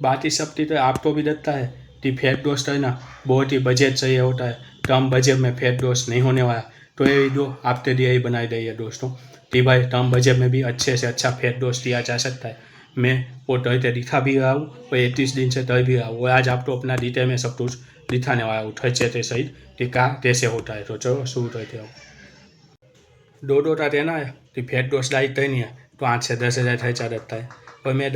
बाकी सब तो आपको भी लगता है कि फैट लॉस है ना बहुत ही बजट चाहिए होता है, कम बजट में फैट लॉस नहीं होने वाला, तो ये वीडियो आपके लिए ही बनाई गई है दोस्तों कि भाई कम बजट में भी अच्छे से अच्छा फैट लॉस किया जा सकता है। मैं वो तय दिखा भी रहा हूँ और 31 दिन से तय भी रहा हूँ, आज आपको अपना डिटेल में सब कुछ दिखाने वाला हूँ खर्चे थे सहित कि कहाँ कैसे होता है। तो चलो शुरू करते हो। दो का रहना है कि फैट लॉस डाइट करनी है तो 8 से 10 हज़ार खर्चा रहता है, और मैं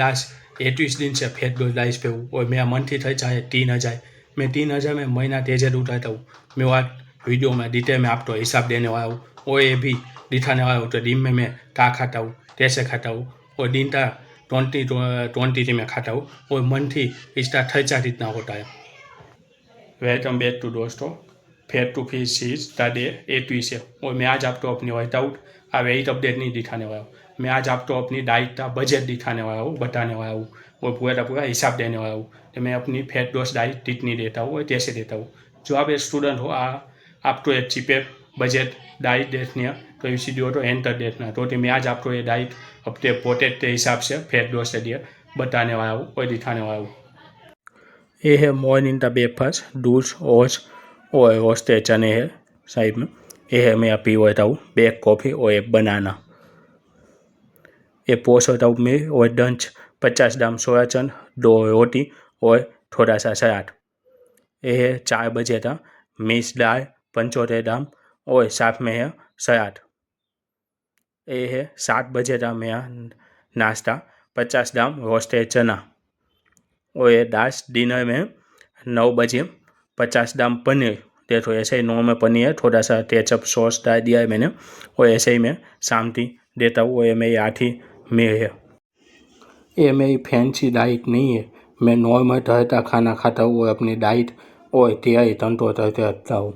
31 दिन से फैट लॉस डाइट पे हूँ और मेरा मंथली खर्चा है 3 हज़ार। मैं 3 हज़ार में महीना 3 हज़ार उठाता हूँ। मैं आज वीडियो में डिटेल में आपको हिसाब देने वाला हूँ और ये भी दिखाने वाला हूँ तो दिन में मैं क्या खाता हूँ कैसे खाता हूँ, और दिन का 20 में खाता हूँ, और मंथली इसका खर्चा कितना होता है। वेलकम बैक टू दोस्तों, फेट टू फिश सीरीज का डे 21 है और मैं आज आपको अपनी वर्कआउट वेट अपडेट नहीं दिखाने वाला हूँ। मैं आज आपको अपनी डाइट का बजट दिखाने वाला हूँ, बताने वाला हूँ और पूरा का पूरा हिसाब देने वाला हूँ कि मैं अपनी फैट लॉस डाइट कितनी देता हूँ और कैसे देता हूँ। जो आप एक स्टूडेंट हो, आपको एक चीपे बजट डाइट देखनी है तो इस वीडियो को एंड तक देखना है। तो मैं आज आपको ये डाइट अपने पोटेट के हिसाब से फैट लॉस के लिए बताने वाला हूँ और दिखाने वाला हूँ। ये है मॉर्निंग का ब्रेकफास्ट, दूध ओट्स और रोस्टेड चने है साइड में। ये है मैं पी होता हूँ ब्लैक कॉफ़ी और एक बनाना। ये पोस्ट होता हूँ मैं और लंच 50 ग्राम सोया चन, 2 रोटी और थोड़ा सा सलाद। ये है 4 बजे का मिक्स दाल 75 ग्राम और साथ में है सलाद। ये है 7 बजे का मेरा नाश्ता 50 ग्राम रोस्टेड चना, और ये लास्ट डिनर में 9 बजे 50 ग्राम पनीर। देखो ऐसे ही नॉर्मल पनीर है, थोड़ा सा केचप सॉस डाल दिया है मैंने, और ऐसे ही मैं शांति देता हूँ। और ये मेरी आठी मील है। ये मेरी फैंसी डाइट नहीं है, मैं नॉर्मल तरह का खाना खाता हूँ और अपनी डाइट और तैयारी तंत्र रखता हूँ।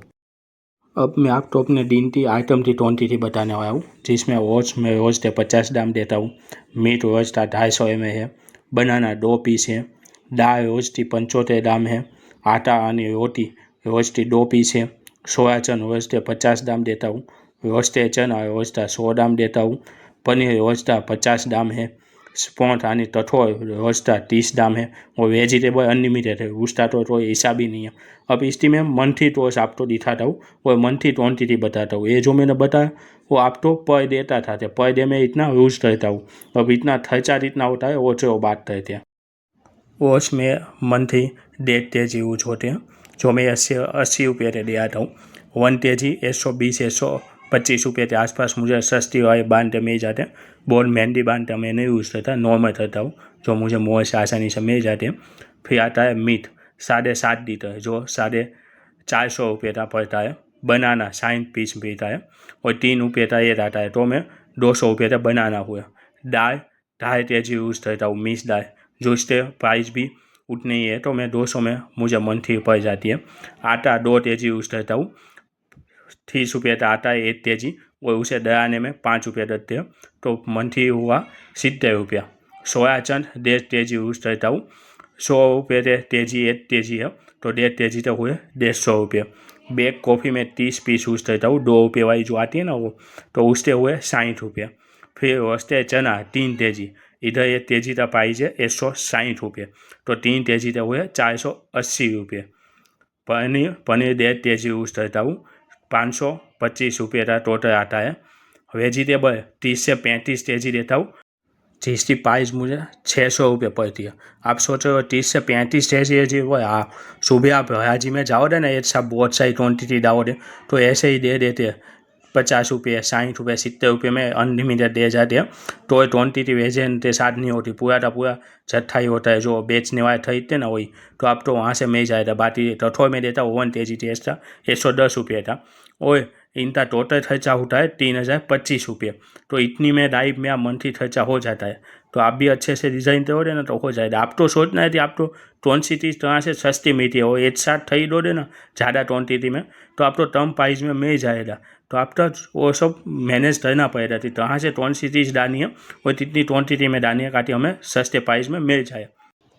अब मैं आपको अपने दिन की आइटम की क्वान्टिटी बताने वाला हूँ, जिसमें ओट्स में रोज़ के 50 ग्राम देता हूँ, मीट रोज़ का 250 ml है, बनाना 2 पीस है, दाल रोज़ की 75 ग्राम है, आटा और रोटी रोज़ की 2 पीस है, सोया चन रोज़ के 50 ग्राम देता हूँ, रोस्टेड चना रोज़ का 100 ग्राम देता हूँ, पनीर रोज़ का 50 ग्राम है, स्पॉन्ज और कठोर रोज़ का 30 ग्राम है, और वेजिटेबल अनलिमिटेड है, उसका तो कोई हिसाब ही नहीं है। अब इसकी मैं मंथली टॉस आपको दिखाता हूँ और मंथली क्वान्टिटी बताता हूँ। ये जो मैंने बताया वो आपको पर डे था, पर डे में इतना यूज़ करता हूँ। अब इतना खर्चा जितना होता है वो चलो बात करते हैं। वॉच में मंथली 1.5 kg यूज होते हैं, जो मैं 80 रुपये के लिए आता हूँ। 1 kg 120 125 रुपये के आसपास मुझे सस्ती वाले बांध मिल जाते हैं। बहुत महंगी बांध मैं नहीं यूज़ करता, नॉर्मल करता हूँ जो मुझे मोह से आसानी से मिल जाते हैं। फिर आता है मीट 7.5 लीटर, जो 450 रुपये का पड़ता है। बनाना 60 पीस मिलता है और 3 रुपये का ये आता है, तो मैं 200 रुपये का बनाना हुआ। दाल 2.5 kg यूज़ करता हूँ, मिक्स दाल, जो इसके प्राइस भी उतनी ही है, तो मैं 200 में मुझे मंथली पड़ जाती है। आटा 2 kg यूज़ करता हूँ, 30 रुपये का आता है 1 kg, और उसे दराने में 5 रुपये लगते हैं, तो मंथली हुआ 70 रुपया। सोया चंद 1.5 kg यूज़ करता हूँ, 100 रुपये के kg 1 kg है, तो 1.5 kg तो हुए 150 रुपये। बैग कॉफ़ी में 30 पीस यूज़ करता हूँ, 2 रुपये वाली जो आती है ना वो, तो उससे हुए 60 रुपये। फिर रोस्टेड चना 3 kg, इधर 1 kg का प्राइस है 160 रुपये, तो 3 kg तो हुए 480 रुपये। पनीर 1.5 kg यूज़ करता हूँ, 525 रुपये का टोटल आता है। वेजिटेबल 30 से 35 kg देता हूँ, जिसकी प्राइस मुझे 600 रुपये पड़ती है। आप सोचो 30 से 35 kg वो, हाँ सुबह आप हराजी में जाओगे ना, एक साथ बहुत सारी क्वान्टिटी डालोगे तो ऐसे ही दे देते हैं 50 रुपये 60 रुपये 70 रुपये में अनलिमिटेड दे जाते हैं। तो ये क्वान्टिटी वेजन के साथ नहीं होती, पूरा का पूरा जत्था ही होता है, जो बेचने वाले खरीदते ना वही, तो आप तो वहाँ से मिल जाएगा। बाकी कठोर में देता 1 kg टेस्ट 110 रुपये था, और इनका टोटल खर्चा होता है 3025 रुपये। तो इतनी में डाइट में मंथली खर्चा हो जाता है। तो आप भी अच्छे से डिज़ाइन करोगे ना तो हो जाएगा। आप तो सोचना है कि आप तो क्वान्टिटी तरह से सस्ती मिलती है, और एक साथ खरीद दोगे ना ज़्यादा क्वान्टिटी में तो आप तो कम प्राइस में मिल जाएगा। तो आप तो वो सब मैनेज करना पड़ेगा कि कहाँ से कौन सी चीज़ डालनी है और कितनी क्वान्टिटी में डालनी है, ताकि हमें सस्ते प्राइस में मिल जाए।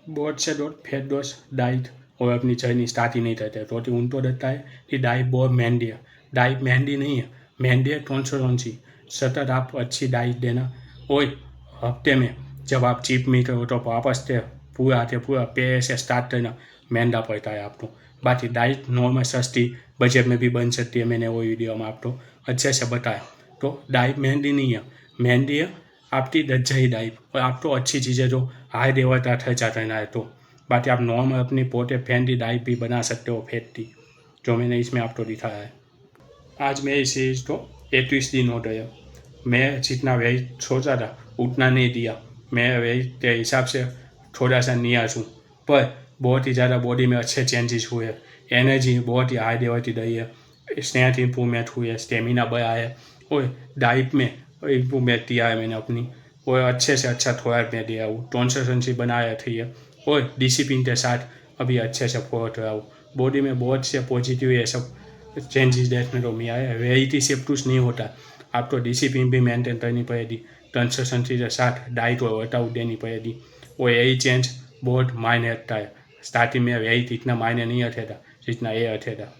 बहुत से लोग फैट लॉस डाइट और अपनी जर्नी स्टार्ट ही नहीं करते, तो उनको लगता है कि डाइट बहुत महंगी है। डाइट महंगी नहीं है, महंगी है कौन सी सतत आप अच्छी डाइट देना, और हफ्ते में जब आप चीप मीट हो तो वापस से पूरा थे पूरा पे से स्टार्ट करना महंगा पड़ता है आपको। बाकी डाइट नॉर्मल सस्ती बजट में भी बन सकती है, मैंने वो वीडियो में आपको अच्छे से बताया। तो डाइट महंगी नहीं है, महंगी है आपकी दज्जाई डाइट, और आपको अच्छी चीज़ें जो हाई लेवल का खर्चा करना है तो। बाकी आप नॉर्मल अपनी पोटे फैन की डाइट भी बना सकते हो फेट की, जो मैंने इसमें आपको दिखाया है। आज मेरी सीरीज को 21 दिन हो गए। मैं जितना वेट सोचा था उतना नहीं दिया, मैं वेट के हिसाब से थोड़ा सा निराश हूँ, पर बहुत ही ज़्यादा बॉडी में अच्छे चेंजेस हुए, एनर्जी बहुत ही हाई लेवल की रही है, स्ट्रेंथ इम्प्रूवमेंट हुई है, स्टेमिना बढ़ा है, और डाइट में इम्प्रूवमेंट दिया है मैंने अपनी, और अच्छे से अच्छा थोड़ा मैं दिया हूँ, कंसिस्टेंसी बनाया थी है, और डिसिप्लिन के साथ अभी अच्छे से फॉलो रहा हूँ। बॉडी में बहुत से पॉजिटिव ये सब चेंजेस देखने को मिला है। वेराइटी से कुछ नहीं होता, आपको डिसिप्लिन भी मेंटेन करनी पड़ेगी, कंसिस्टेंसी के साथ डाइट और वर्कआउट देनी पड़ेगी, और यही चेंज बहुत मायने रखता है। स्टार्टिंग में वेट इतना मायने नहीं रखता था जितना ये रखता था।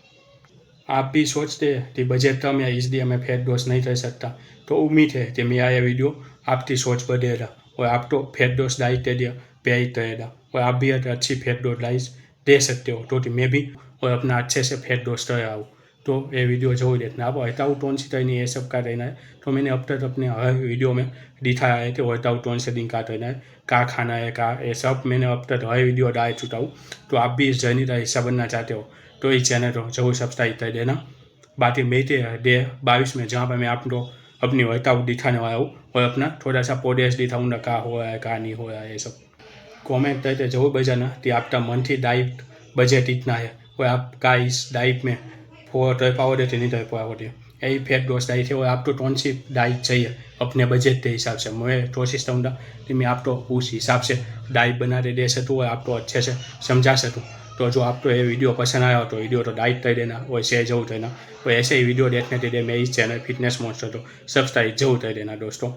आप भी सोचते हैं कि बजट कम है इसलिए मैं फैट लॉस नहीं कर सकता, तो उम्मीद है कि मेरा ये वीडियो आपकी सोच बदलेगा और आपको फैट लॉस डाइट के लिए प्रेरित करेगा, और आप भी एक अच्छी फैट लॉस डाइट दे सकते हो, तो कि मैं भी और अपना अच्छे से फैट लॉस कर रहा हूँ। तो ये वीडियो जरूर देखना। आप वर्कआउट कौन सी करनी है ये सब का रहना है, तो मैंने अब तक अपने हर वीडियो में दिखाया है कि वर्कआउट कौन से दिन का करना है, क्या खाना है, क्या, ये सब मैंने अब तक हर वीडियो डाल चुका हूँ। तो आप भी इस जर्नी का हिस्सा बनना चाहते हो तो इस चैनल को जरूर सब्सक्राइब कर देना। बाकी मिलते हैं डे 22 में, जहाँ पर मैं आपको अपनी वर्कआउट दिखाने वाला हूँ और अपना थोड़ा सा प्रोग्रेस दिखाऊंगा, क्या हो रहा है क्या नहीं हो रहा है ये सब। कमेंट करके जरूर बताना कि आपका मंथली डाइट बजट इतना है और आपका इस डाइट में फॉलो कर पाओगे कि नहीं कर पाओगे। यही फैट लॉस डाइट है और आपको कौन सी डाइट चाहिए अपने बजट के हिसाब से। मैं कोशिश करूँगा कि मैं आपको उस हिसाब से डाइट बना के दे सकूँ और आपको अच्छे से समझा सकूँ। तो जो आपको ये वीडियो पसंद आया हो तो वीडियो तो लाइक कर देना और शेयर जरूर करना, और ऐसे ही वीडियो देखने के लिए मेरे इस चैनल फिटनेस मॉन्स्टर तो सब्सक्राइब जरूर कर देना दोस्तों।